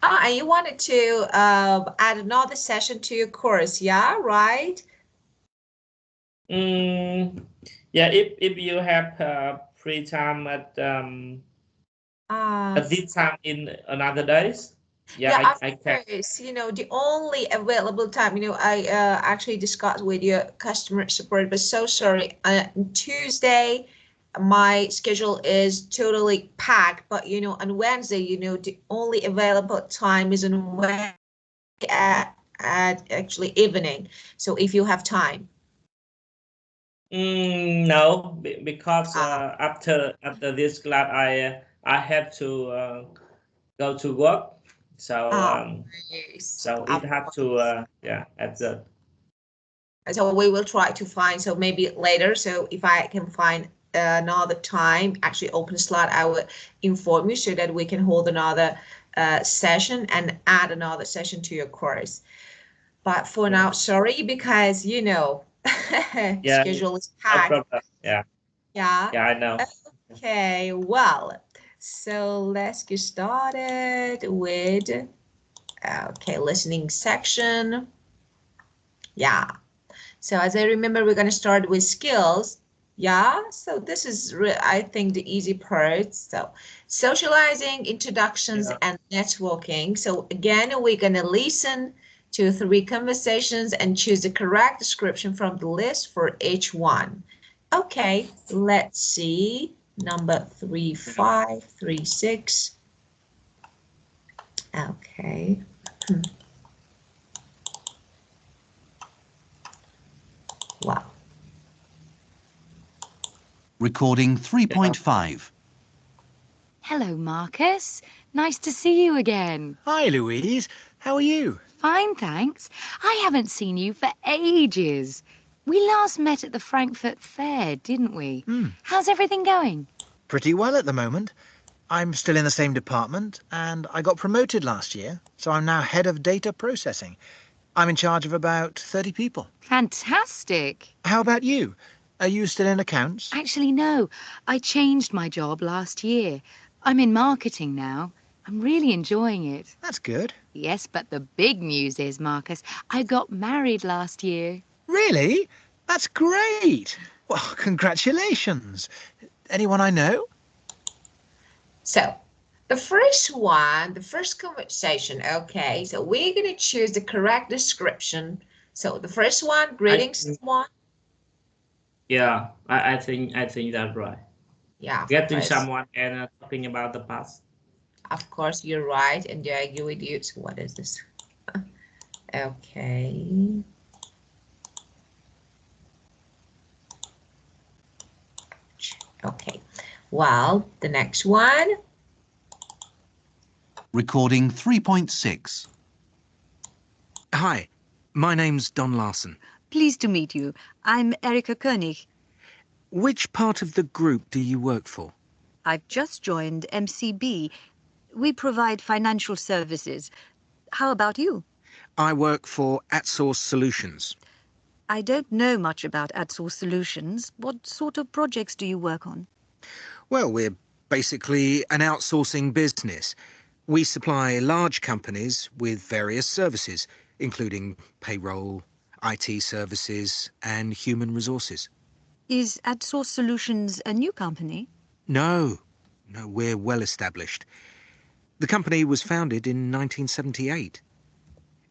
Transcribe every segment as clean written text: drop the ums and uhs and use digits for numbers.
And you wanted to add another session to your course, yeah, right? Yeah, if you have free time at this time in another days, yeah, Yeah, of I can. course. The only available time, I actually discussed with your customer support, but so sorry. Tuesday, my schedule is totally packed, but on Wednesday, the only available time is on Wednesday at actually evening. So if you have time. No, because Ah, after this class, I have to go to work, so ah, yes, so it of have to course. yeah at the. So we will try to find, so maybe later. So if I can find another time, actually open slot, I will inform you so that we can hold another session and add another session to your course. But for Yeah, now, sorry, because yeah, schedule is no packed. problem. Yeah, Yeah. yeah, I know. Okay, well, so let's get started with, okay, listening section. Yeah. So as I remember, we're going to start with skills. Yeah, so this is, I think, the easy part. So socializing, introductions, Yeah. and networking. So again, we're going to listen to 3 conversations and choose the correct description from the list for each one. Okay, let's see. Number 3536. Okay. Wow. Recording Yeah. 3.5. Hello, Marcus. Nice to see you again. Hi, Louise. How are you? Fine, thanks. I haven't seen you for ages. We last met at the Frankfurt Fair, didn't we? How's everything going? Pretty well at the moment. I'm still in the same department, and I got promoted last year, so I'm now head of data processing. I'm in charge of about 30 people. Fantastic. How about you? Are you still in accounts? Actually, no. I changed my job last year. I'm in marketing now. I'm really enjoying it. That's good. Yes, but the big news is, Marcus, I got married last year. Really? That's great. Well, congratulations. Anyone I know? So the first one, the first conversation, okay, so we're going to choose the correct description. So the first one, I greeting someone. yeah, I think that's right. Yeah, Getting someone and talking about the past. of course, you're right, and I agree with you. So what is this? Okay. Okay. Well, the next one. Recording 3.6. Hi, my name's Don Larson. Pleased to meet you. I'm Erika Koenig. Which part of the group do you work for? I've just joined MCB. We provide financial services. How about you? I work for AtSource Solutions. I don't know much about AdSource Solutions. What sort of projects do you work on? Well, we're basically an outsourcing business. We supply large companies with various services, including payroll, IT services, and human resources. Is AdSource Solutions a new company? No, we're well established. The company was founded in 1978.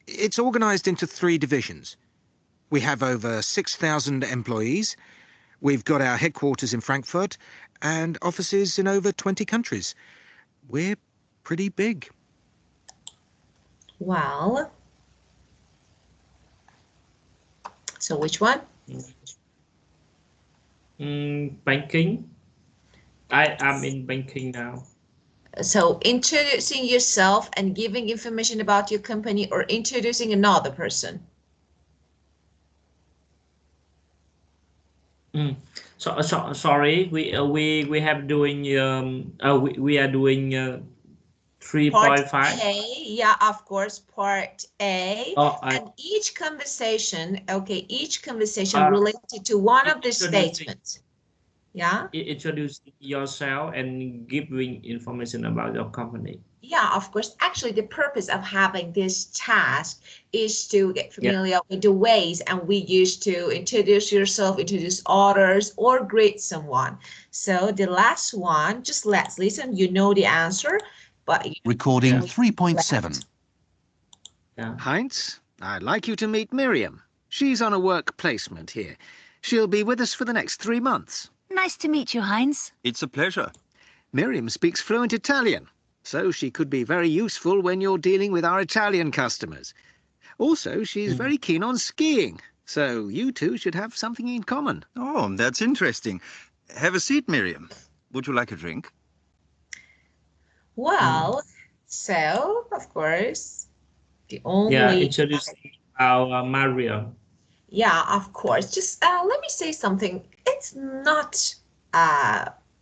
It's organised into 3 divisions. We have over 6,000 employees. We've got our headquarters in Frankfurt and offices in over 20 countries. We're pretty big. Well, so which one? Banking. I am in banking now. So introducing yourself and giving information about your company, or introducing another person. Sorry, we have doing we are doing 3.5. Part A, yeah, of course, part A. Oh, And each conversation, okay, each conversation related to one of the introducing. statements. Yeah. Introduce yourself and giving information about your company. Yeah, of course. Actually, the purpose of having this task is to get Yeah. familiar with the ways and we use to introduce yourself, introduce others, or greet someone. So the last one, just let's listen. You know the answer, but Recording Yeah. 3.7. Yeah. Heinz, I'd like you to meet Miriam. She's on a work placement here. She'll be with us for the next 3 months. Nice to meet you, Heinz. It's a pleasure. Miriam speaks fluent Italian, so she could be very useful when you're dealing with our Italian customers. Also, she's very keen on skiing, so you two should have something in common. Oh, that's interesting. Have a seat, Miriam. Would you like a drink? well, so of course, the only Yeah, introduce our Mario. Yeah, of course. Just let me say something. It's not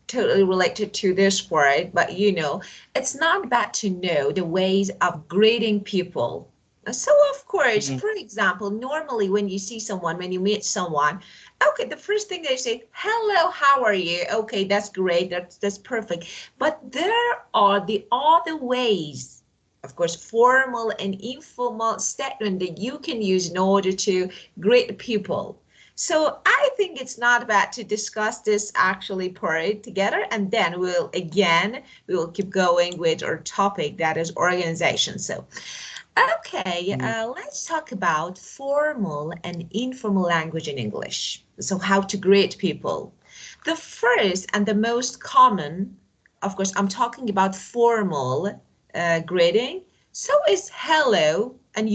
totally related to this word, but it's not bad to know the ways of greeting people. So, of course, for example, normally when you see someone, when you meet someone, okay, the first thing they say, hello, how are you? Okay, that's great. That's perfect. But there are the other ways, of course, formal and informal statement that you can use in order to greet people. So I think it's not bad to discuss this actually part together, and then we will keep going with our topic, that is organization. So, okay, let's talk about formal and informal language in English. So how to greet people. The first and the most common, of course, I'm talking about formal greeting. So is hello, and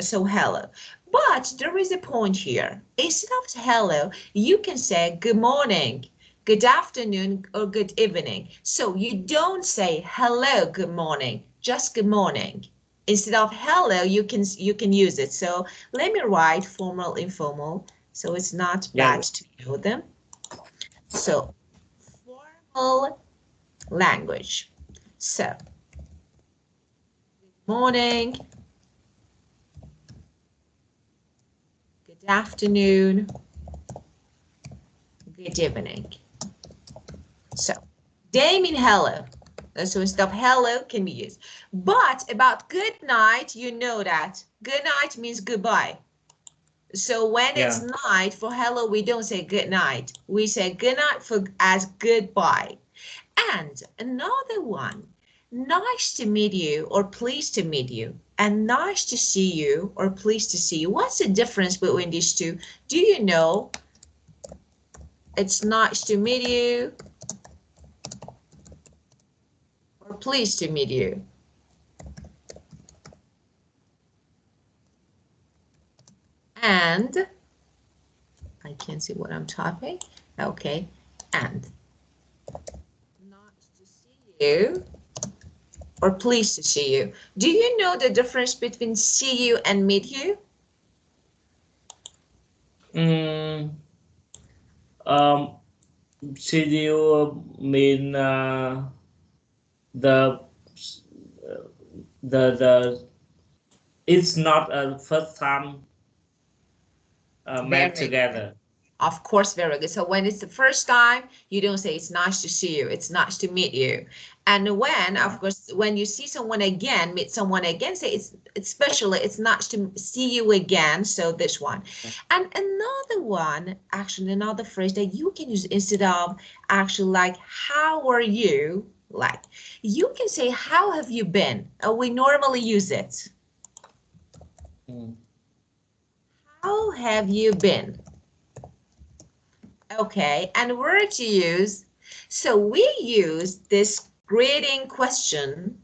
so hello. But there is a point here. Instead of hello, you can say good morning, good afternoon, or good evening. So you don't say hello, good morning, just good morning. Instead of hello, you can use it. So let me write formal, informal. So it's not bad to know them. So formal language. So good morning, good afternoon, good evening. So they mean hello. So instead of hello can be used. But about good night, you know that. Good night means goodbye. So when it's night for hello, we don't say good night. We say good night as goodbye. And another one, nice to meet you or pleased to meet you, and nice to see you or pleased to see you. What's the difference between these two? Do you know? It's nice to meet you or pleased to meet you. And I can't see what I'm typing. Okay, and nice to see you or pleased to see you. Do you know the difference between see you and meet you? See you mean the it's not a first time met together. Of course, very good. So when it's the first time, you don't say it's nice to see you, it's nice to meet you. And when, of course, when you see someone again, meet someone again, say it's especially it's nice to see you again. So this one. And another one, actually another phrase that you can use instead of actually like how are you? Like you can say how have you been? We normally use it. How have you been? Okay, and word to use. So we use this greeting question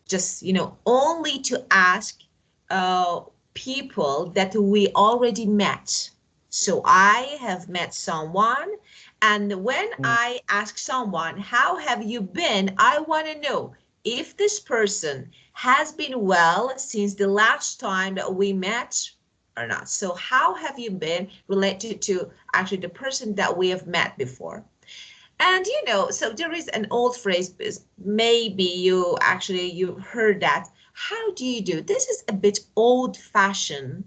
just, only to ask people that we already met. So I have met someone, and when I ask someone, how have you been? I want to know if this person has been well since the last time that we met or not. So how have you been related to actually the person that we have met before? And so there is an old phrase, maybe you heard that. How do you do? This is a bit old fashioned.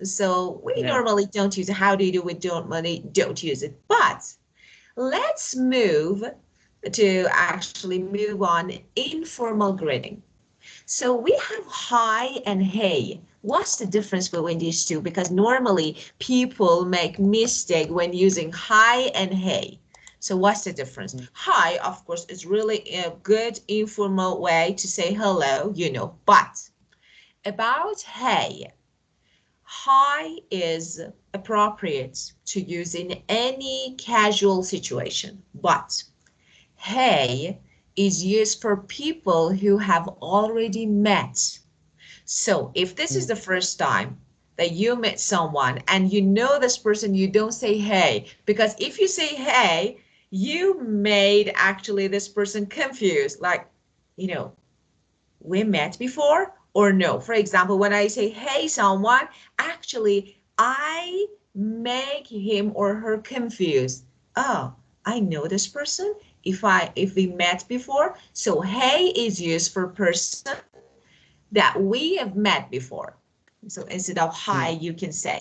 So we normally don't use it. How do you do? We don't use it. But Let's move on informal greeting. So we have hi and hey. What's the difference between these two? Because normally people make mistake when using hi and hey. So what's the difference? Hi, of course, is really a good informal way to say hello, you know, but about hey, hi is appropriate to use in any casual situation, but hey is used for people who have already met. So if this is the first time that you met someone and you know this person, you don't say hey, because if you say hey, you made actually this person confused, like, you know, we met before or no. For example, when I say hey someone, actually I make him or her confused. Oh, I know this person if we met before. So hey is used for person that we have met before. So instead of hi, you can say.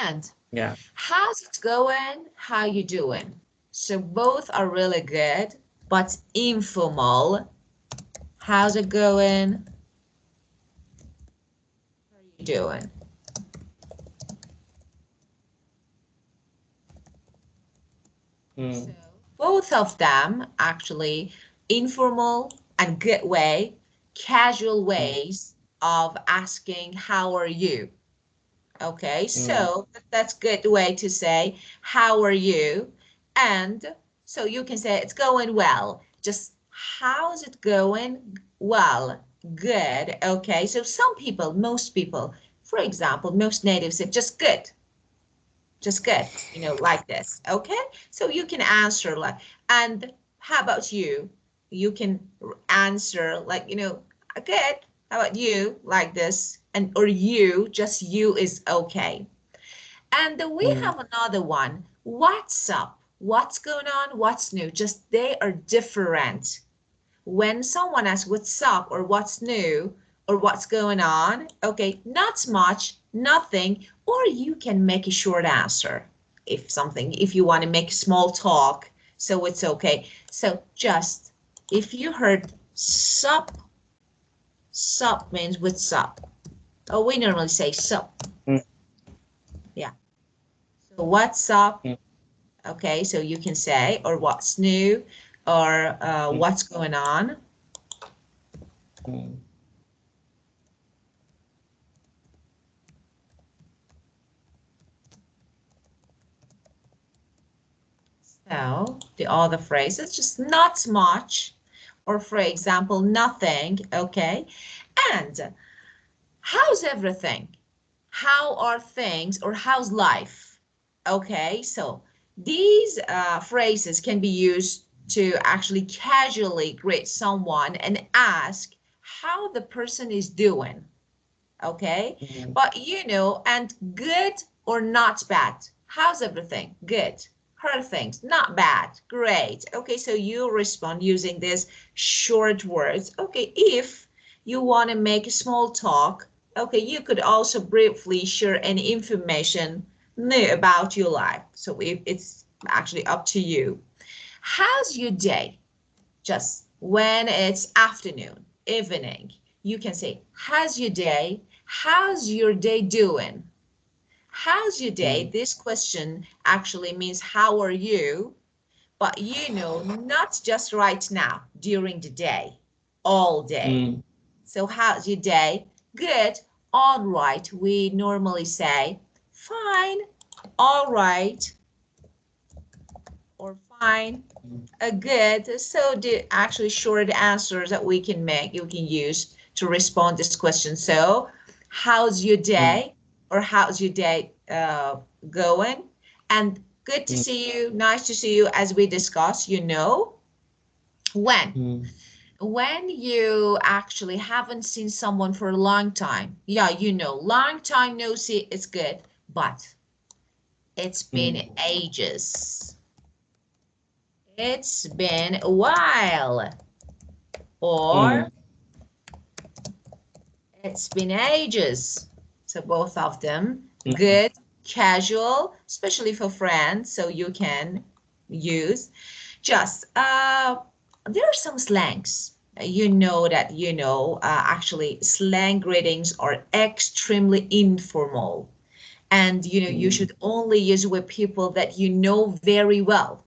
And Yeah. how's it going? How you doing? So both are really good, but informal. How's it going? How are you doing? So both of them actually informal and good way, casual ways of asking how are you? Okay, so that's good way to say how are you? And so you can say it's going well. Just how's it going? Well, good. Okay, so some people, most people, for example, most natives say just good. Just good, you know, like this. Okay, so you can answer like, and how about you? You can answer like, you know, good. How about you? Like this, and or you, just you is okay. And then we have another one. What's up? What's going on? What's new? Just they are different. When someone asks what's up or what's new or what's going on, okay, not much, nothing, or you can make a short answer if you want to make small talk, so it's okay. So just if you heard sup, sup means what's up. Oh, we normally say sup. Yeah. So what's up? Okay, so you can say, or what's new, or what's going on. So the other phrases, just not much, or for example, nothing, okay? And how's everything? How are things, or how's life? Okay, so these phrases can be used to actually casually greet someone and ask how the person is doing, okay? But you know, and good or not bad. How's everything? Good. Her things, not bad, great. Okay, so you respond using these short words. Okay, if you want to make a small talk, okay, you could also briefly share any information new about your life. So if it's actually up to you. How's your day? Just when it's afternoon, evening, you can say, how's your day? How's your day doing? How's your day? This question actually means how are you? But you know, not just right now, during the day, all day. So how's your day? Good, all right. We normally say fine, all right, or fine, good. So the actually short answers that we can make, you can use to respond to this question. So how's your day? Or how's your day going? And good to see you, nice to see you, as we discussed, you know, when you actually haven't seen someone for a long time, yeah, you know, long time no see, it's good, but it's been ages. It's been a while. Or it's been ages. So both of them, good, casual, especially for friends. So you can use. Just there are some slangs. Actually slang greetings are extremely informal, and you should only use with people that you know very well.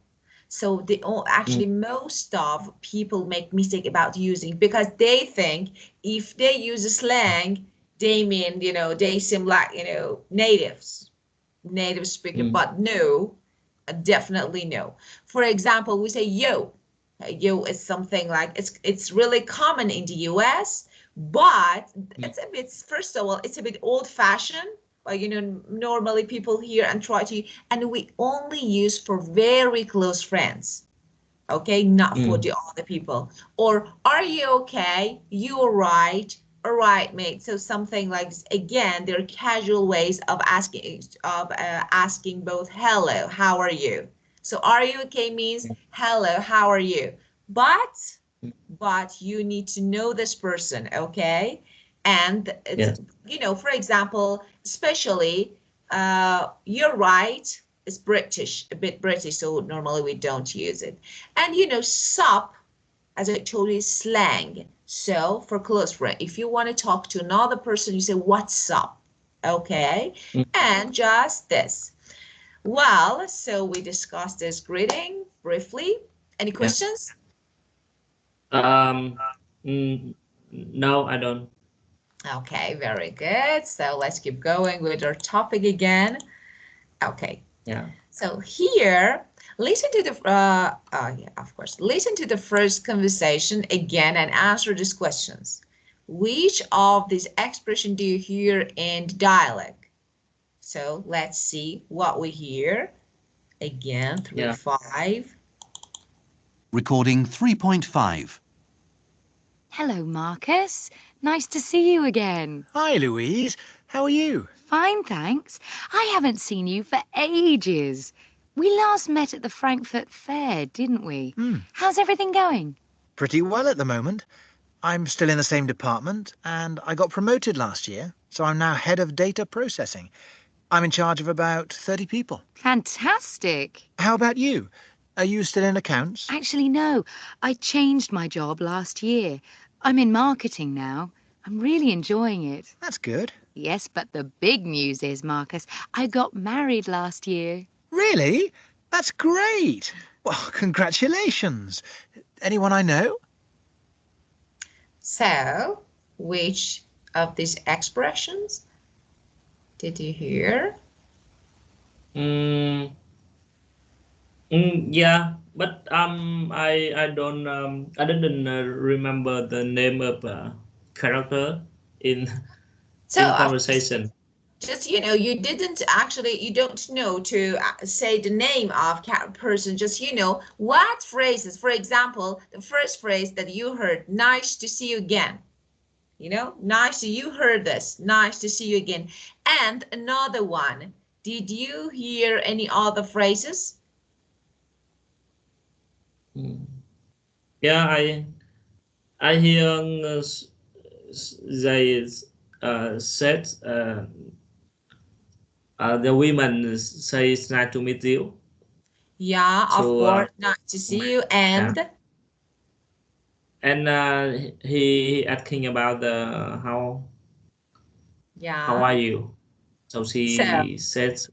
So actually most of people make mistake about using, because they think if they use a slang, they mean, they seem like, native speaker, but no, definitely no. For example, we say yo. Yo is something like, it's really common in the US, but it's a bit, first of all, it's a bit old fashioned. But normally people hear and try to, and we only use for very close friends. Okay, not for the other people. Or are you okay? You all right? All right, mate. So something like this. Again, there are casual ways of asking both hello, how are you? So are you okay means hello, how are you? But you need to know this person, okay? And it's, for example, especially you're right, it's British, a bit British, so normally we don't use it. And sup, as I told you, is slang. So for close friend, if you want to talk to another person, you say, what's up? Okay. And just this. Well, so we discussed this greeting briefly. Any questions? No, I don't. Okay, very good. So let's keep going with our topic again. Okay. Yeah. So here, listen to the of course, listen to the first conversation again and answer these questions. Which of these expressions do you hear in dialect? So let's see what we hear. Again, 3-5. Recording 3.5. Hello, Marcus. Nice to see you again. Hi, Louise. How are you? Fine, thanks. I haven't seen you for ages. We last met at the Frankfurt Fair, didn't we? How's everything going? Pretty well at the moment. I'm still in the same department, and I got promoted last year, so I'm now head of data processing. I'm in charge of about 30 people. Fantastic. How about you? Are you still in accounts? Actually, no. I changed my job last year. I'm in marketing now. I'm really enjoying it. That's good. Yes, but the big news is, Marcus, I got married last year. Really? That's great. Well, congratulations. Anyone I know? So, which of these expressions did you hear? Yeah, but I don't I didn't remember the name of character in conversation. Just you don't know to say the name of person. Just what phrases. For example, the first phrase that you heard, nice to see you again. Nice, you heard this, nice to see you again. And another one, did you hear any other phrases? Yeah, I hear they said the women say it's nice to meet you. Yeah, of course, nice to see you. And he asking about how are you? So she says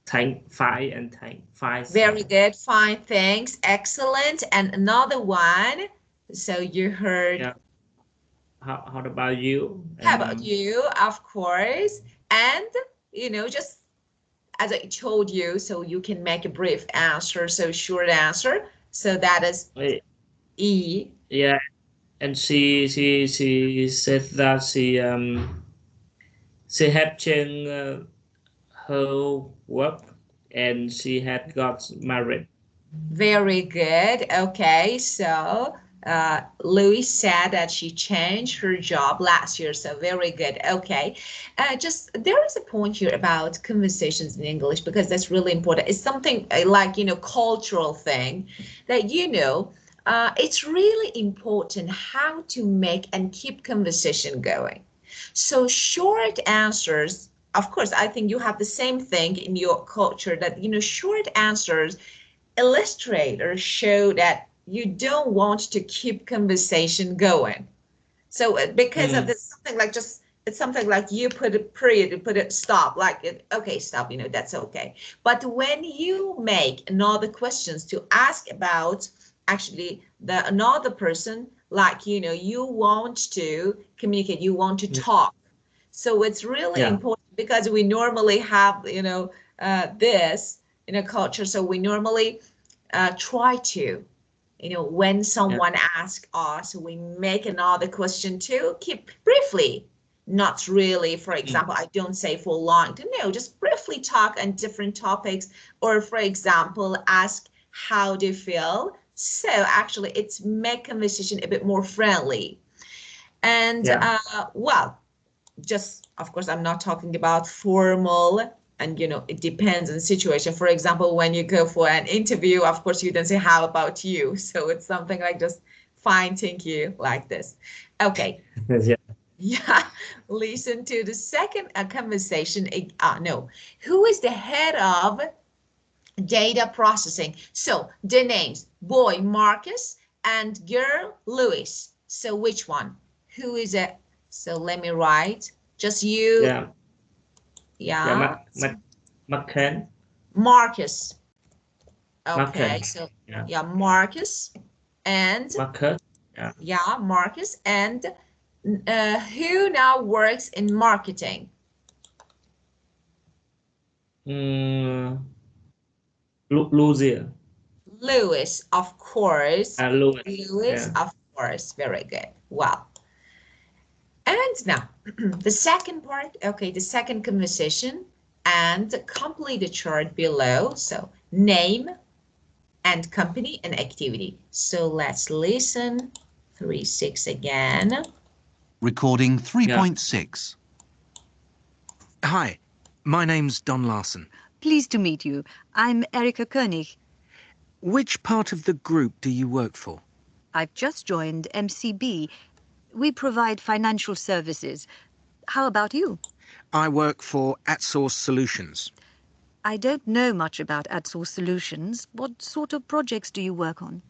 fine and fine. Very good, fine, thanks, excellent. And another one. So you heard. Yeah. How about you? How about you? Of course. And just as I told you, so you can make a brief answer, so short answer. So that is E. Yeah, and she said that she had changed her work and she had got married. Very good. Okay, so Louis said that she changed her job last year, so very good. Okay, just there is a point here about conversations in English, because that's really important. It's something like cultural thing that it's really important how to make and keep conversation going. So short answers, of course, I think you have the same thing in your culture, that short answers illustrator show that you don't want to keep conversation going. So because of this, something like just, it's something like you put a period, you put a stop, like, okay, stop, that's okay. But when you make another questions to ask about actually another person, like, you want to communicate, you want to talk. So it's really important because we normally have, this in a culture. So we normally try to, when someone asks us, we make another question to keep briefly, not really, for example, I don't say for long, no, just briefly talk on different topics, or for example, ask how do you feel. So actually it's make conversation a bit more friendly. And well, just, of course, I'm not talking about formal, and it depends on the situation. For example, when you go for an interview, of course you don't say how about you, so it's something like just fine, thank you, like this. Okay. Yeah, listen to the second conversation. No, who is the head of data processing? So the names, boy Marcus and girl Louis. So which one? Who is it? So let me write. Just you. Yeah. Marcus. Okay. So yeah, Marcus and Marcus and who now works in marketing? Lucia. Louis, of course. Louis, of course. Very good. Well, and now the second part, okay, the second conversation, and complete the chart below. So name and company and activity. So let's listen. 3.6 again. Recording 3.6. Hi, my name's Don Larson. Pleased to meet you. I'm Erika Koenig. Which part of the group do you work for? I've just joined MCB. We provide financial services. How about you? I work for AtSource Solutions. I don't know much about AdSource Solutions. What sort of projects do you work on?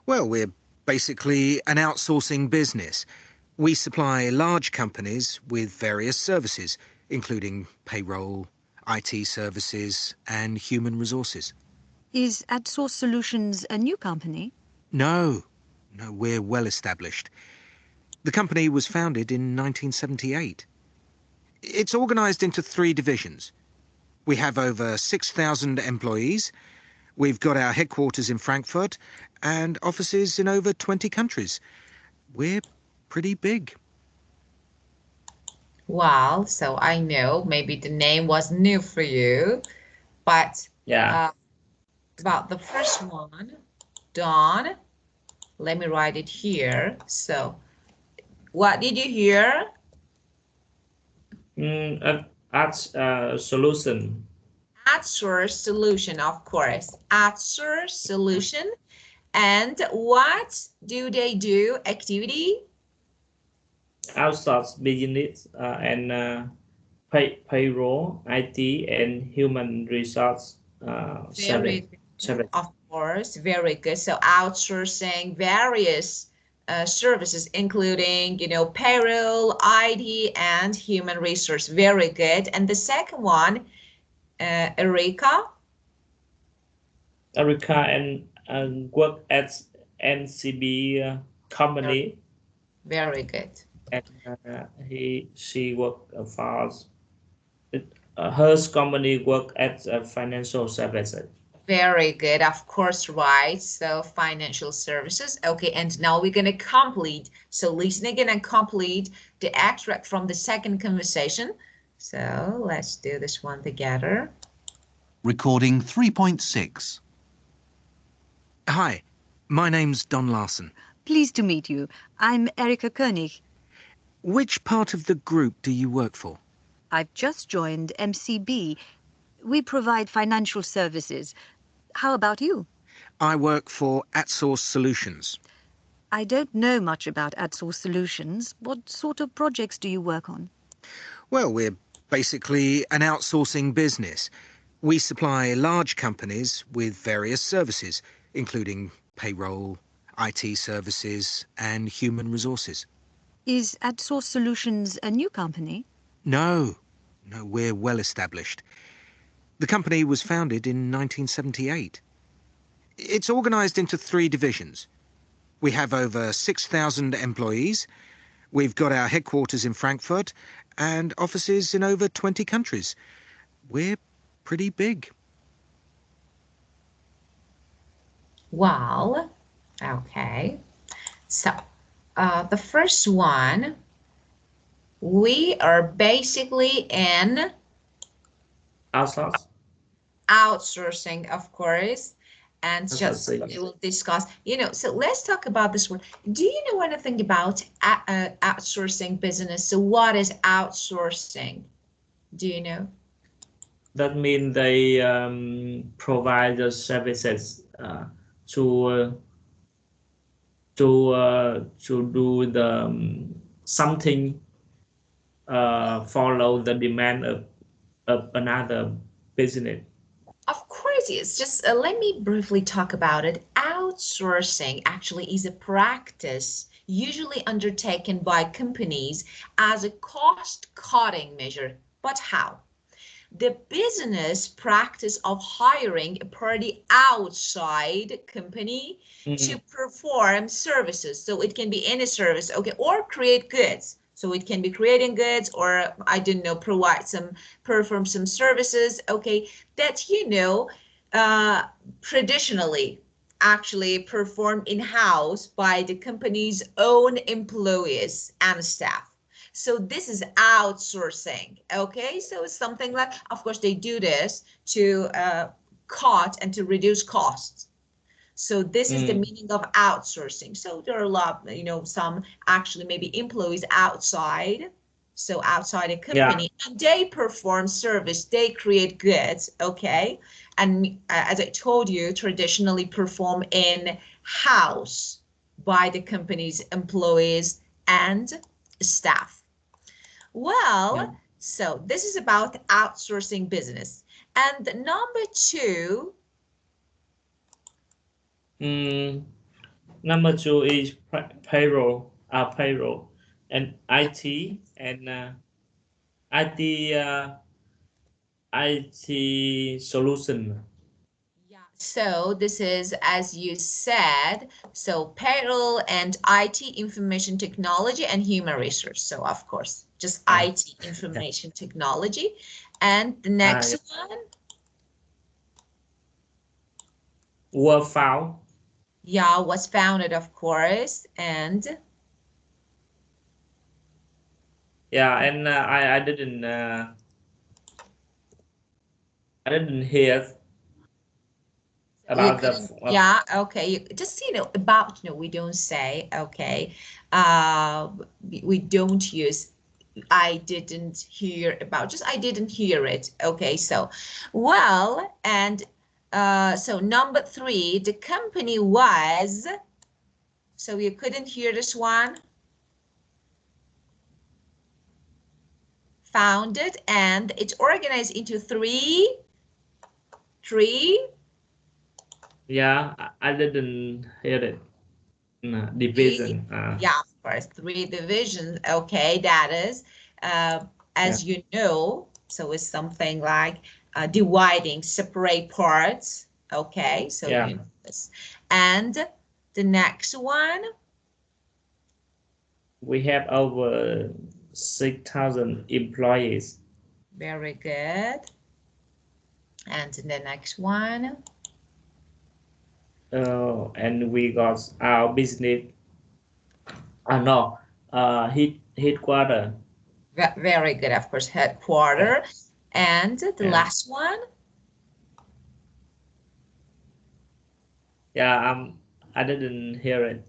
Well, we're basically an outsourcing business. We supply large companies with various services, including payroll, IT services, and human resources. Is AdSource Solutions a new company? No, we're well established. The company was founded in 1978. It's organized into 3 divisions. We have over 6,000 employees. We've got our headquarters in Frankfurt and offices in over 20 countries. We're pretty big. Well, so I know maybe the name was new for you, but about the first one, Dawn, let me write it here. So what did you hear? Solution. AdSource Solution, of course. AdSource Solution. And what do they do? Activity? Outsource business and payroll, IT, and human resource service. Of course, very good. So outsourcing various services, including, payroll, IT, and human resource. Very good. And the second one, Erika? Erika and work at NCB company. Very good. And she worked for her company work at financial services. Very good, of course, right? So financial services. Okay, and now we're going to complete. So listen again and complete the extract from the second conversation. So let's do this one together. Recording 3.6. Hi, my name's Don Larson. Pleased to meet you. I'm Erika Koenig. Which part of the group do you work for? I've just joined MCB. We provide financial services. How about you? I work for AtSource Solutions. I don't know much about AdSource Solutions. What sort of projects do you work on? Well, we're basically an outsourcing business. We supply large companies with various services, including payroll, IT services, and human resources. Is AdSource Solutions a new company? No, we're well established. The company was founded in 1978. It's organized into 3 divisions. We have over 6,000 employees. We've got our headquarters in Frankfurt and offices in over 20 countries. We're pretty big. Well, okay. So, the first one, we are basically in outsourcing, of course, and just we will discuss, so let's talk about this one. Do you know anything about outsourcing business? So what is outsourcing? Do you know? That means they provide the services to do the something follow the demand of another business. Of course, it's just let me briefly talk about it. Outsourcing actually is a practice usually undertaken by companies as a cost-cutting measure. But how? The business practice of hiring a party outside company to perform services. So it can be any service, okay, or create goods. So it can be creating goods, or I don't know, perform some services, okay, that traditionally actually performed in-house by the company's own employees and staff. So this is outsourcing, okay? So it's something like, of course, they do this to cut and to reduce costs. So this is the meaning of outsourcing. So there are a lot, some actually maybe employees outside, so outside a company, and they perform service, they create goods, okay? And as I told you, traditionally perform in-house by the company's employees and staff. Well, so this is about outsourcing business. And number 2. Number 2 is payroll, and IT and IT solution. Yeah, so this is, as you said, so payroll and IT, information technology, and human resource. So of course, just IT, information technology. And the next one? Were found. Yeah, was founded, of course, and and I didn't hear about the okay, just about we don't say, okay, we don't use I didn't hear about, just I didn't hear it, okay? So well, and so number 3, the company was, so you couldn't hear this one, founded, and it's organized into 3 yeah, I didn't hear it. Division. Yeah, of course, 3 divisions, okay, that is as you know, so it's something like dividing separate parts, okay, so you know this. And the next one, we have over 6,000 employees. Very good. And the next one, and we got our business headquarter. Very good, of course, headquarter. And the last one, I didn't hear it.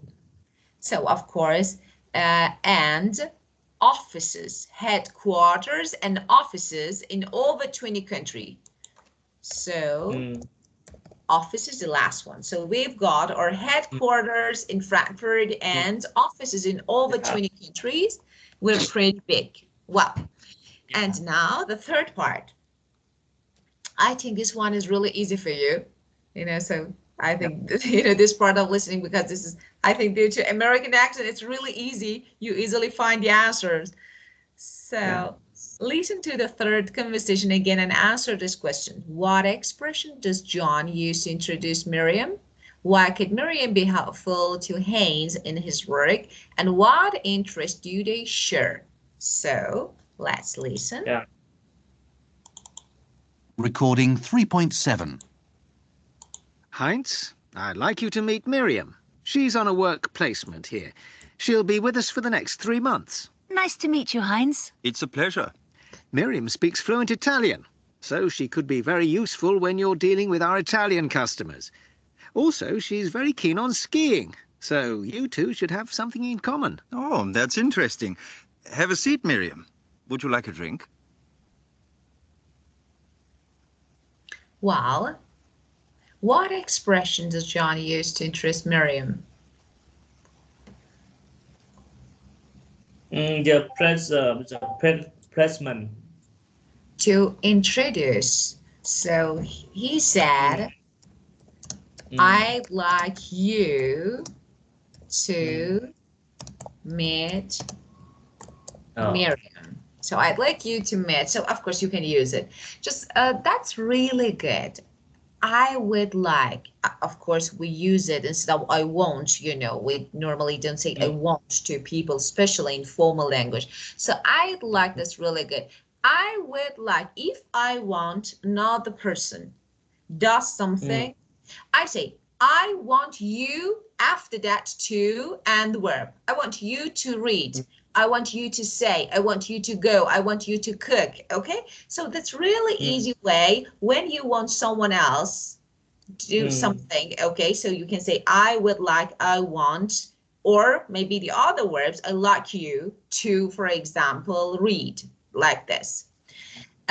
So of course, and offices, headquarters and offices in over 20 countries. So office is the last one. So we've got our headquarters in Frankfurt and offices in over 20 countries. We're pretty big. Well, and now the third part. I think this one is really easy for you, so I think, this part of listening, because this is, I think due to American accent, it's really easy. You easily find the answers. So listen to the third conversation again and answer this question. What expression does John use to introduce Miriam? Why could Miriam be helpful to Haynes in his work? And what interests do they share? So let's listen. Yeah. Recording 3.7. Heinz, I'd like you to meet Miriam. She's on a work placement here. She'll be with us for the next 3 months. Nice to meet you, Heinz. It's a pleasure. Miriam speaks fluent Italian, so she could be very useful when you're dealing with our Italian customers. Also, she's very keen on skiing, so you two should have something in common. Oh, that's interesting. Have a seat, Miriam. Would you like a drink? Well, what expression does John use to interest Miriam? The placement. To introduce. So he said, I'd like you to meet Miriam. So I'd like you to meet. So of course you can use it. Just that's really good. I would like, of course, we use it instead of I won't, we normally don't say I won't to people, especially in formal language. So I'd like, that's really good. I would like, if I want another person does something, I say, I want you after that to, and the verb. I want you to read. I want you to say, I want you to go, I want you to cook, okay? So that's really easy way when you want someone else to do something, okay? So you can say, I would like, I want, or maybe the other verbs, I like you to, for example, read, like this.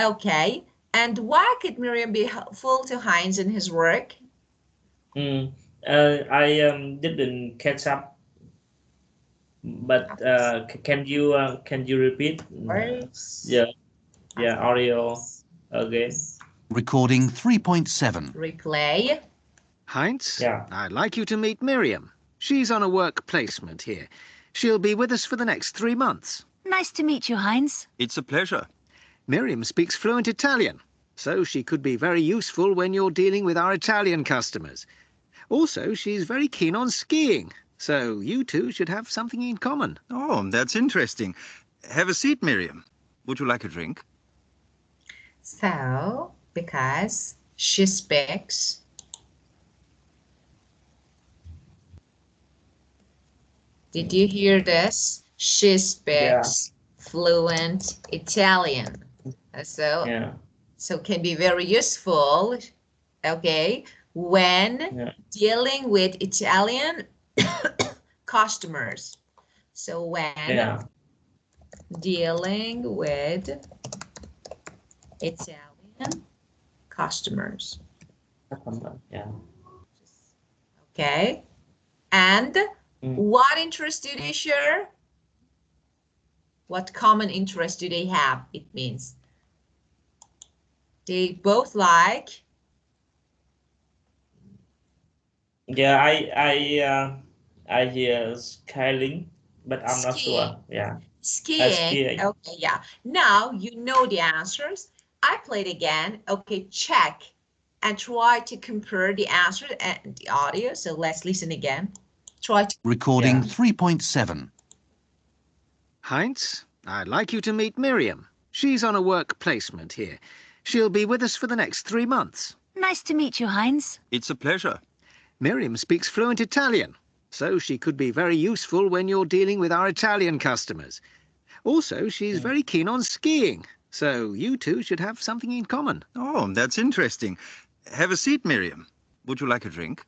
Okay, and why could Miriam be helpful to Heinz in his work? I didn't catch up. But can you repeat? Audio again. Recording 3.7. Replay. Heinz, I'd like you to meet Miriam. She's on a work placement here. She'll be with us for the next 3 months. Nice to meet you, Heinz. It's a pleasure. Miriam speaks fluent Italian, so she could be very useful when you're dealing with our Italian customers. Also, she's very keen on skiing, so you two should have something in common. Oh, that's interesting. Have a seat, Miriam. Would you like a drink? So, because she speaks did you hear this? She speaks fluent Italian. So can be very useful, okay, when dealing with Italian customers. So when dealing with Italian customers. Okay. And what interests do they share? What common interest do they have? It means they both like. I hear skiing, but I'm not sure. Skiing. Okay, yeah. Now you know the answers. I played again. Okay, check and try to compare the answers and the audio. So let's listen again. Try to. Recording 3.7. Heinz, I'd like you to meet Miriam. She's on a work placement here. She'll be with us for the next 3 months. Nice to meet you, Heinz. It's a pleasure. Miriam speaks fluent Italian, so she could be very useful when you're dealing with our Italian customers. Also, she's very keen on skiing, so you two should have something in common. Oh, that's interesting. Have a seat, Miriam. Would you like a drink?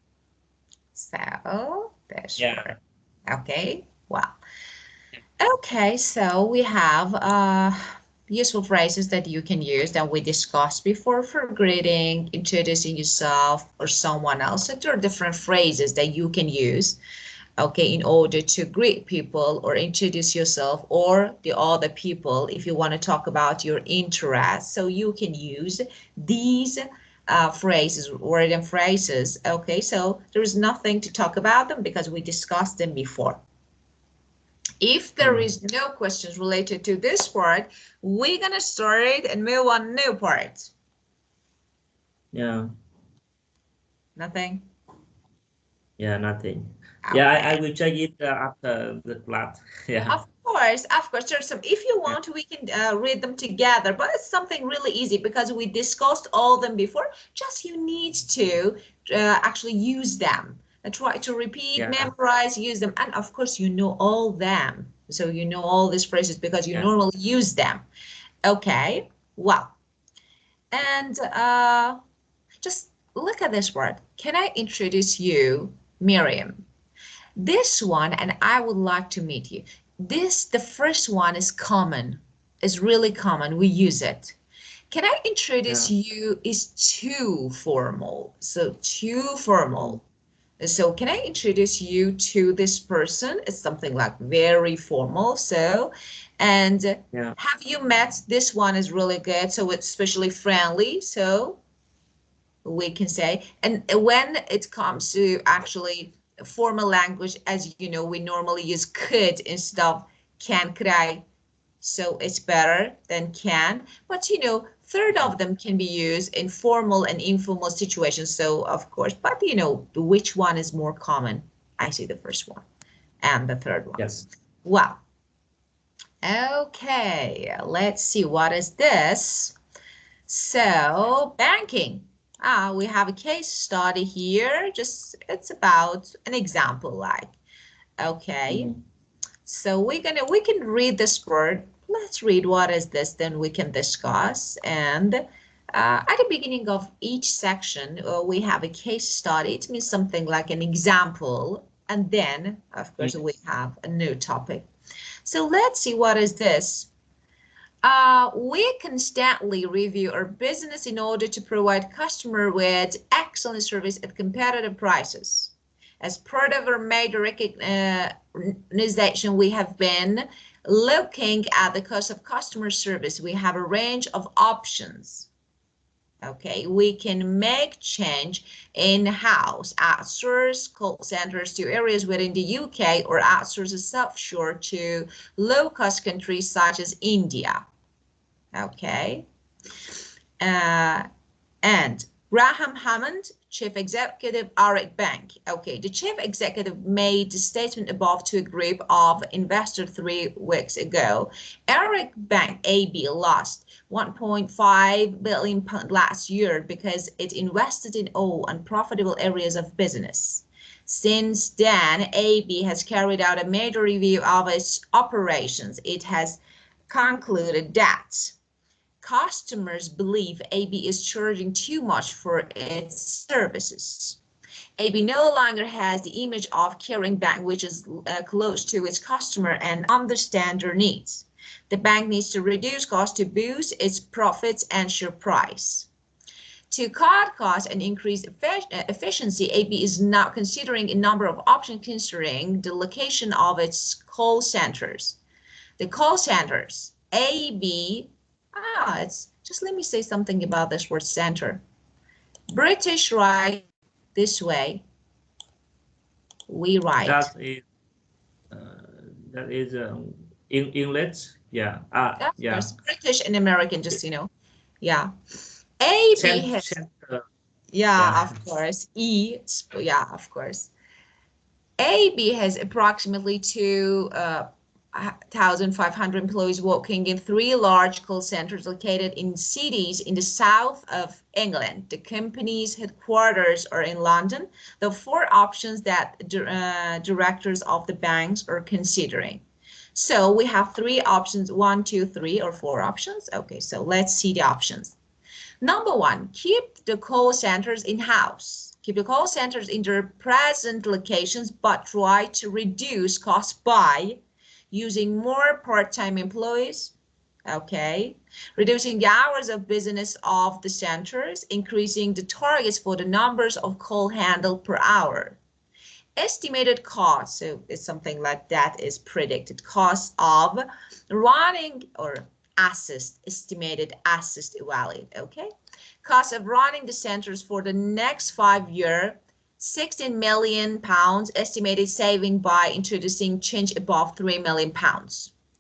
So, that's okay. Well, okay, so we have useful phrases that you can use that we discussed before for greeting, introducing yourself or someone else. So there are different phrases that you can use, okay, in order to greet people or introduce yourself or the other people if you want to talk about your interests. So you can use these phrases, word and phrases. Okay, so there is nothing to talk about them because we discussed them before. If there is no questions related to this part, we're gonna start it and move on new part. Yeah. Nothing? Yeah, nothing. Okay. Yeah, I will check it after the class. Yeah. Of course. There's some. If you want, we can read them together, but it's something really easy because we discussed all them before. Just you need to actually use them and try to repeat, memorize, use them, and of course you know all them. So you know all these phrases because you normally use them. Okay. Well, and just look at this word. Can I introduce you, Miriam? This one, and I would like to meet you. The first one is common, is really common. We use it. Can I introduce you is too formal. So too formal. So can I introduce you to this person? It's something like very formal. So, and have you met? This one is really good. So it's especially friendly. So we can say, and when it comes to actually formal language, as you know, we normally use could instead of can, could I, so it's better than can, but you know, third of them can be used in formal and informal situations, so of course, but you know, which one is more common? I say the first one and the third one. Yes. Well, okay, let's see, what is this? So banking. We have a case study here. Just it's about an example, like, okay. So we can read this word. Let's read what is this, then we can discuss. And at the beginning of each section, we have a case study. It means something like an example. And then, of course, we have a new topic. So let's see what is this. We constantly review our business in order to provide customer with excellent service at competitive prices. As part of our major recognition, we have been looking at the cost of customer service. We have a range of options. Okay, we can make change in-house, outsource call centers to areas within the UK, or outsource a offshore to low-cost countries such as India. Okay, and Graham Hammond, Chief Executive, Arik Bank. Okay, the Chief Executive made the statement above to a group of investors 3 weeks ago. Arik Bank AB lost £1.5 billion last year because it invested in all unprofitable areas of business. Since then, AB has carried out a major review of its operations. It has concluded that customers believe AB is charging too much for its services. AB no longer has the image of caring bank which is close to its customer and understand their needs. The bank needs to reduce costs to boost its profits and share price. To cut costs and increase efficiency, AB is now considering a number of options considering the location of its call centers. The call centers, AB, it's just, let me say something about this word center. British write this way. We write. That is in English. Yeah. Yeah. British and American, just you know. Yeah. AB has. Yeah, of course. Yeah, of course. AB has approximately 2,500 employees working in 3 large call centers located in cities in the south of England. The company's headquarters are in London. The 4 options that directors of the banks are considering. So we have 3 options, 1, 2, 3, or 4 options. Okay, so let's see the options. Number 1, keep the call centers in-house. Keep the call centers in their present locations, but try to reduce costs by using more part-time employees, okay, reducing the hours of business of the centers, increasing the targets for the numbers of call handled per hour. Estimated costs, so it's something like that, is predicted costs of running or estimated assist value, okay? Cost of running the centers for the next 5 years, £16 million, estimated saving by introducing change above £3 million.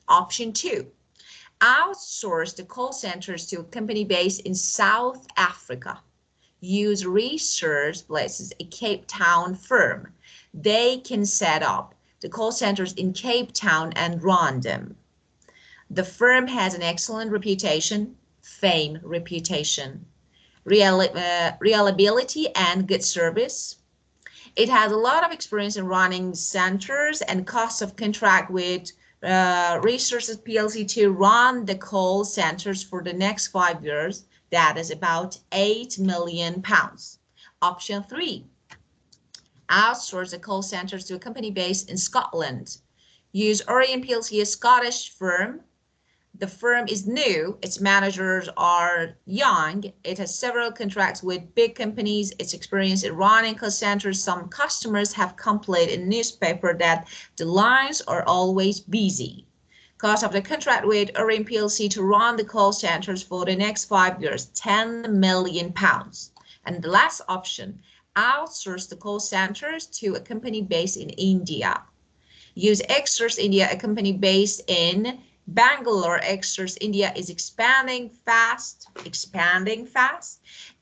Option 2, outsource the call centers to a company based in South Africa. Use research places a Cape Town firm. They can set up the call centers in Cape Town and run them. The firm has an excellent reputation, reliability, and good service. It has a lot of experience in running centers and cost of contract with Resources PLC to run the call centers for the next 5 years. That is about £8 million. Option 3, outsource the call centers to a company based in Scotland. Use Orion PLC, a Scottish firm. The firm is new, its managers are young, it has several contracts with big companies, its experience in running call centers. Some customers have complained in newspaper that the lines are always busy. Cost of the contract with Orion PLC to run the call centers for the next 5 years, £10 million. And the last option, outsource the call centers to a company based in India. Use Extras India, a company based in Bangalore. Extras India is expanding fast.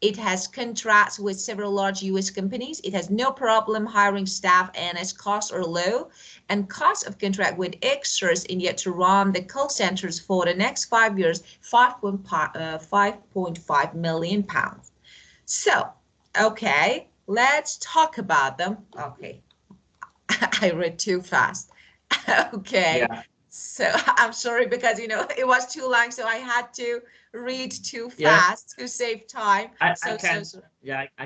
It has contracts with several large US companies. It has no problem hiring staff and its costs are low. And cost of contract with Extras India to run the call centers for the next 5 years, £5.5 million. So, okay, let's talk about them. Okay, I read too fast. Okay. Yeah. So I'm sorry because, it was too long, so I had to read too fast to save time. I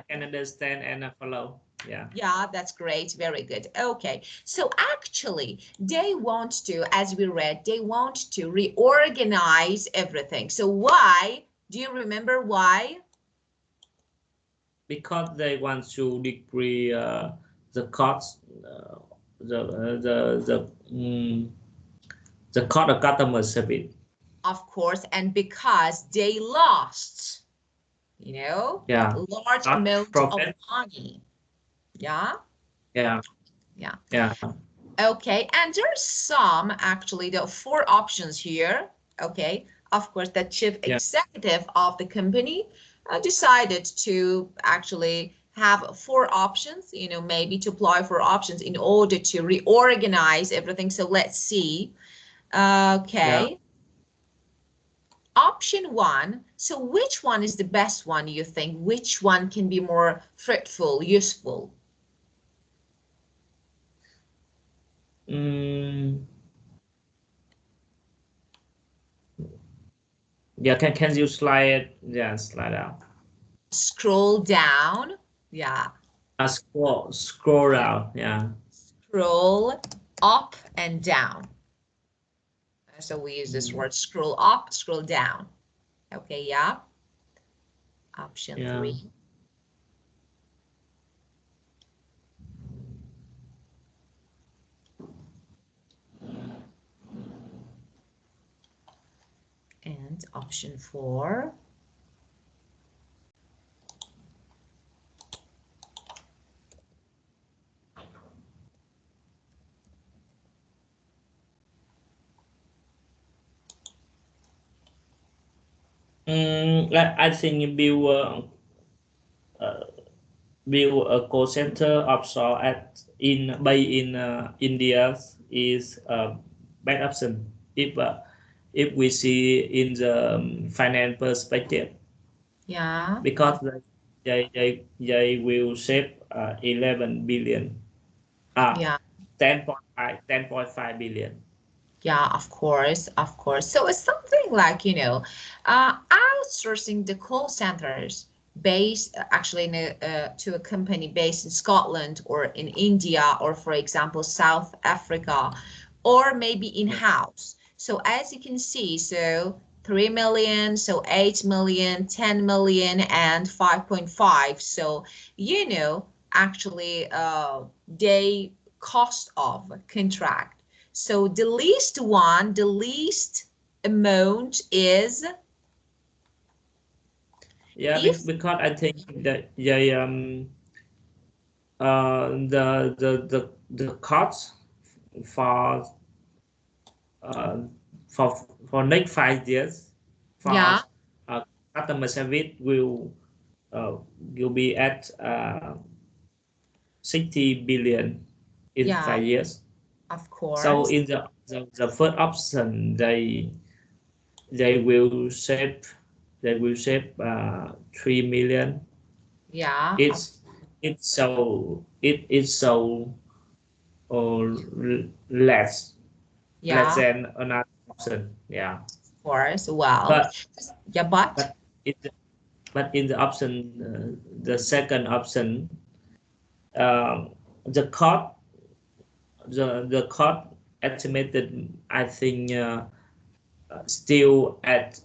can understand and follow. Yeah. Yeah, that's great. Very good. Okay. So actually, they want to, as we read, they want to reorganize everything. So why? Do you remember why? Because they want to decrease the cost, the cost of customer service. Of course, and because they lost, large amount of money. Yeah. Okay, and there's some, actually, there are 4 options here. Okay, of course, the chief executive of the company decided to actually have 4 options, maybe to apply for options in order to reorganize everything. So let's see. Okay. Option 1. So which one is the best one, you think? Which one can be more fruitful, useful? Yeah, can you slide out? Scroll down. Yeah. Scroll down. Yeah. Scroll up and down. So we use this word scroll up, scroll down. Okay, yeah. Option 3. And option 4. I think build a call center offshore in India is a bad option if we see in the finance perspective. Yeah. Because they will save 11 billion. 10.5 billion. Yeah, of course. So it's something like, outsourcing the call centers based actually to a company based in Scotland or in India or, for example, South Africa, or maybe in-house. So as you can see, so 3 million, so 8 million, 10 million, and 5.5. So, actually, they cost of contract. So the least amount is Yeah, If because I think that the cost for uh, for for next 5 years for yeah, customer service will be at 60 billion in yeah, 5 years. of So course. in the first option, they will save 3 million. Yeah, It's it is so or less yeah, than another option. Yeah, of course. Well, but yeah, but but in the, in the option, the second option, um, the cost the cost estimated, I think, still at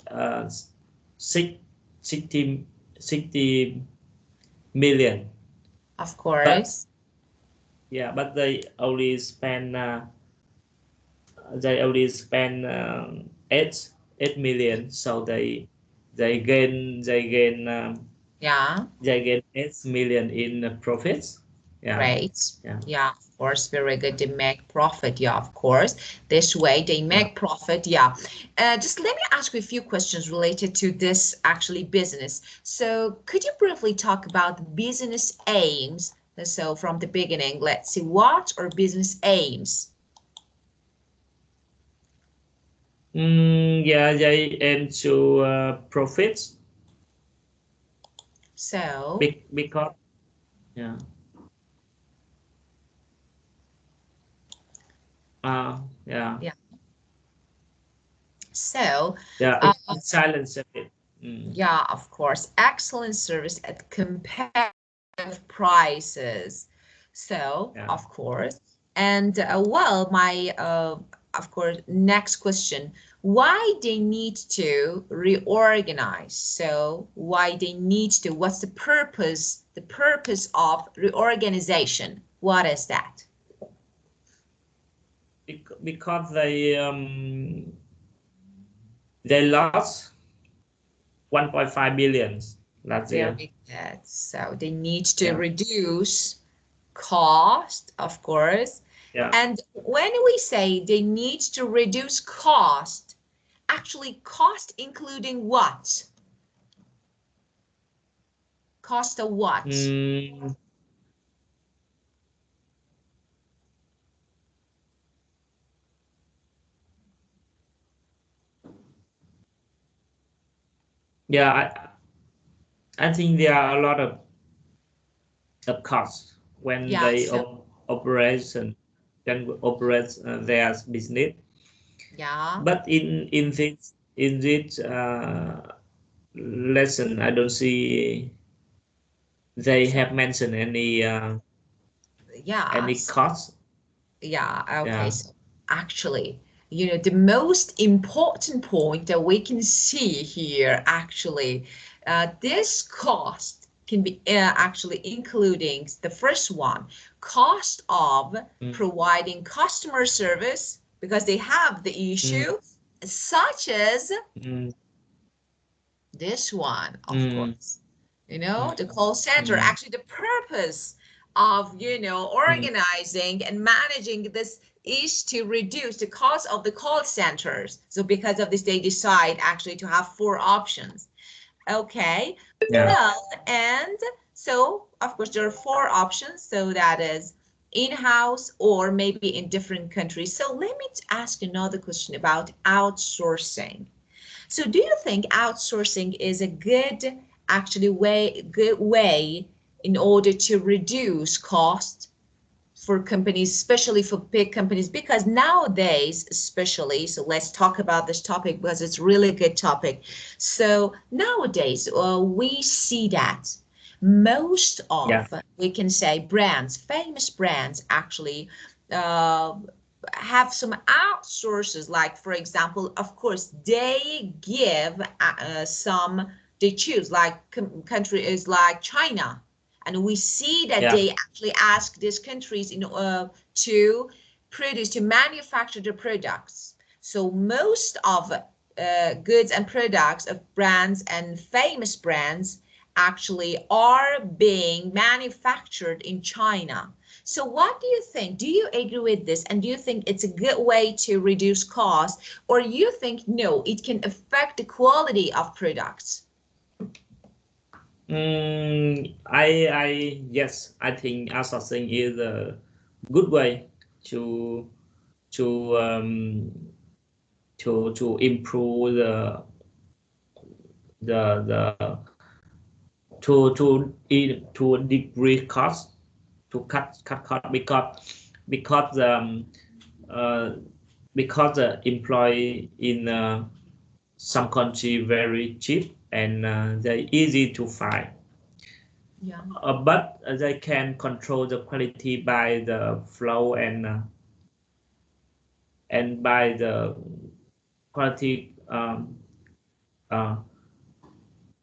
six, 60 million. of But course. yeah, but they only spend 8 million, so Yeah, they gain 8 million in profits. Yeah, great. yeah, Yeah, of course, very good. They make profit. Yeah, of course. This way they yeah. make profit. Yeah. Just let me ask you a few questions related to this actually business. So could you briefly talk about business aims? So from the beginning, let's see, what are business aims? Yeah, they aim to profits So, because yeah. Yeah, yeah. So, yeah. uh, It's silence a bit. yeah, of course, excellent service at competitive prices. So, Yeah. of course, and well, my of course, next question, why they need to reorganize? So, why they need to, what's the purpose of reorganization? What is that? Because they lost 1.5 billion last year. Very good. So they need to Yeah, reduce cost, of course. yeah. And when we say they need to reduce cost, actually cost including what? Cost of what? Mm, yeah, I think there are a lot of costs when Yeah, they so can operate their business. yeah, But in this lesson, I don't see they have mentioned any yes. costs. Yeah, okay. Yeah, So actually, the most important point that we can see here, actually, this cost can be actually including the first one, cost of mm, providing customer service because they have the mm, issue, such as mm, this one, of mm, course. mm, The call center, mm, actually the purpose of, mm. organizing and managing this is to reduce the cost of the call centers. So because of this, they decide actually to have four options. Okay, Yeah, well, and so of course there are four options. So that is in-house or maybe in different countries. So let me ask another question about outsourcing. So do you think outsourcing is a good way in order to reduce cost for companies, especially for big companies? Because nowadays, especially, so let's talk about this topic because it's really a good topic. So nowadays, we see that most yeah, of, we can say, brands, famous brands, actually, uh, have some outsources, like for example, of course they give they choose like country is like China, and we see that yeah, they actually ask these countries to manufacture the products. So most of goods and products of brands and famous brands actually are being manufactured in China. So what do you think? Do you agree with this? And do you think it's a good way to reduce costs? Or you think, no, it can affect the quality of products? Yes, I think outsourcing is a good way to improve the to decrease cost, to cut cost, because uh, because the employee in some country very cheap, and they're easy to find. Yeah. But they can control the quality by the flow, and by the quality uh,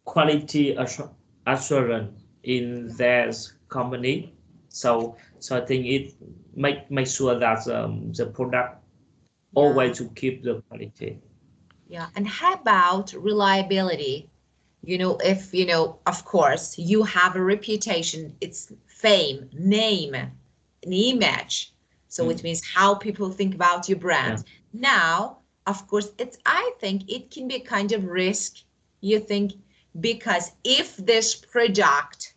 quality assurance in their company. So I think it make sure that the product always to keep the quality. Yeah. And how about reliability? You know, if, you know, of course, you have a reputation, it's fame, name, an image. So it means how people think about your brand. Now, of course, I think it can be a kind of risk, you think, because if this product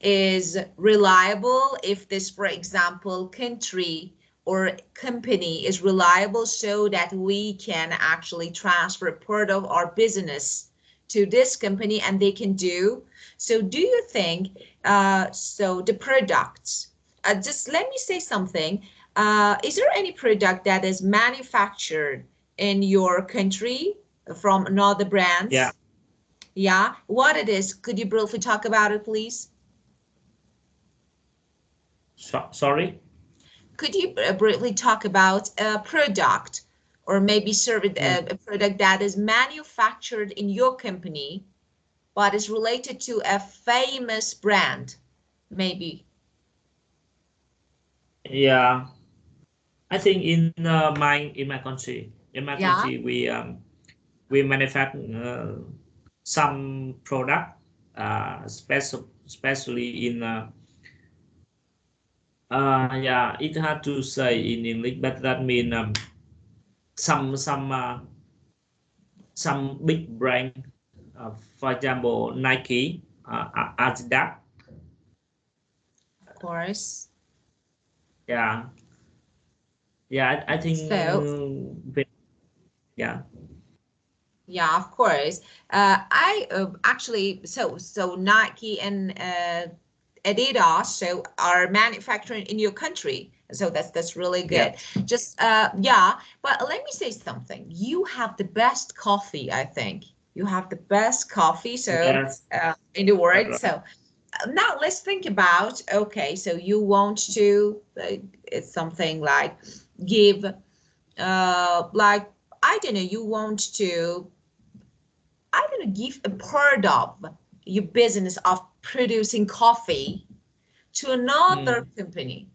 is reliable, if this, for example, country or company is reliable, so that we can actually transfer part of our business to this company and they can do. So do you think, so the products, just let me say something, is there any product that is manufactured in your country from another brands? Yeah. Yeah, what it is, could you briefly talk about it, please? Sorry? Could you briefly talk about a product or maybe a product that is manufactured in your company, but is related to a famous brand, maybe? Yeah, I think in my country, Yeah. we manufacture some product, especially in yeah, it's hard to say in English, but that means some big brand, for example, Nike, Adidas. Of course. Yeah, I think So, yeah. yeah, of course. I actually, so Nike and Adidas so are manufacturing in your country. So that's really good. Yeah. Just yeah, but let me say something. You have the best coffee, I think. You have the best coffee, so Yes. in the world. Right. So now let's think about, okay, so you want to it's something like give like, I don't know, you want to, I don't know, give a part of your business of producing coffee to another company.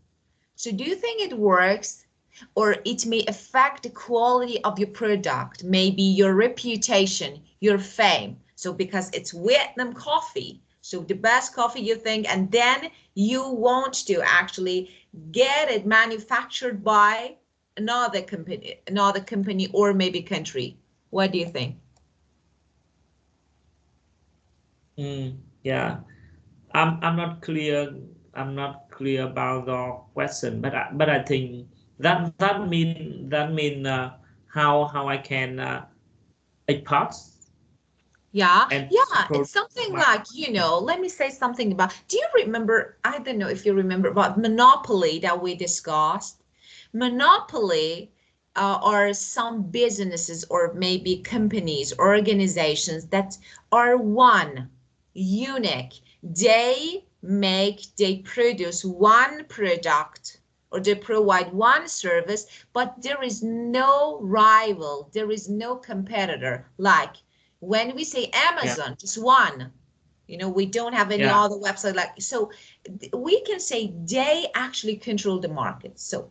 So do you think it works, or it may affect the quality of your product, maybe your reputation, your fame? So because it's Vietnam coffee, so the best coffee you think, and then you want to actually get it manufactured by another company or maybe country. What do you think? Yeah, I'm not clear. I'm not clear about the question, but I think that mean how I can export Yeah, and yeah, it's produce something my. like, you know, let me say something about, do you remember, I don't know if you remember about monopoly that we discussed? Monopoly are some businesses or maybe companies, organizations that are one, unique. They produce one product or they provide one service, but there is no rival, there is no competitor. Like when we say Yeah, Amazon, just one, you know, we don't have any yeah, other website like, so we can say they actually control the market. So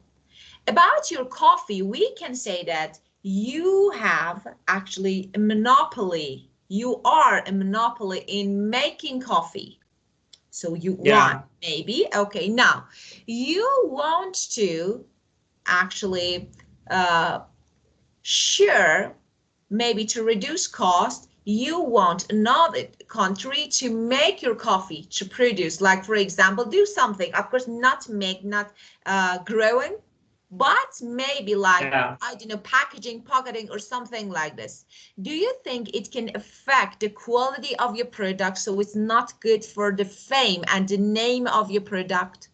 about your coffee, we can say that you have actually a monopoly. you are a monopoly in making coffee. So you Yeah. want, maybe, okay, now you want to actually sure, maybe to reduce cost, you want another country to make your coffee, to produce, like for example, do something, of course, not make, not growing, but maybe like, Yeah. I don't know, packaging, pocketing, or something like this. Do you think it can affect the quality of your product, so it's not good for the fame and the name of your product?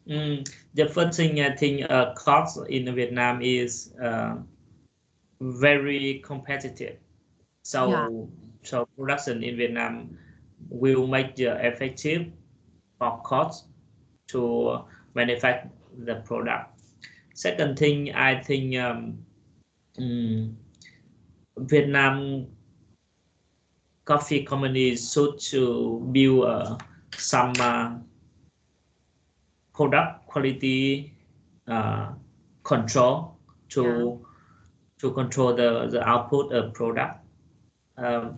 The first thing I think cost in Vietnam is very competitive. So Yeah. so production in Vietnam will make the effective of cost to manufacture the product. Second thing, I think Vietnam coffee companies should to build some product quality control to control the output of product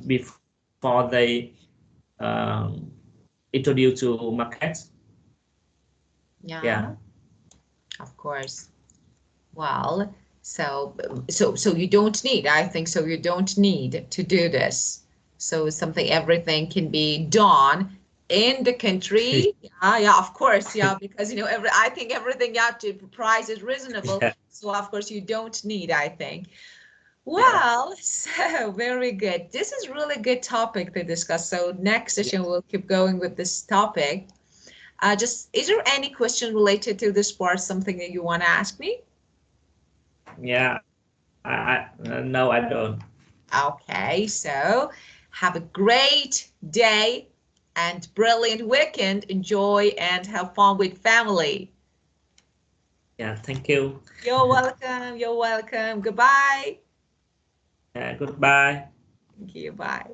before they introduce to market. Yeah. Of course. Well, so you don't need, I think so you don't need to do this. So it's something, everything can be done in the country. Yeah, of course, yeah, because I think everything, the price is reasonable. Yeah. So of course you don't need, I think. Yeah. Well, so very good. This is really good topic to discuss. So next session we'll keep going with this topic. Is there any question related to this part, something that you want to ask me? Yeah. No, I don't. Okay, so have a great day and brilliant weekend. Enjoy and have fun with family. Yeah, thank you. You're welcome. You're welcome. Goodbye. Yeah, goodbye. Thank you. Bye.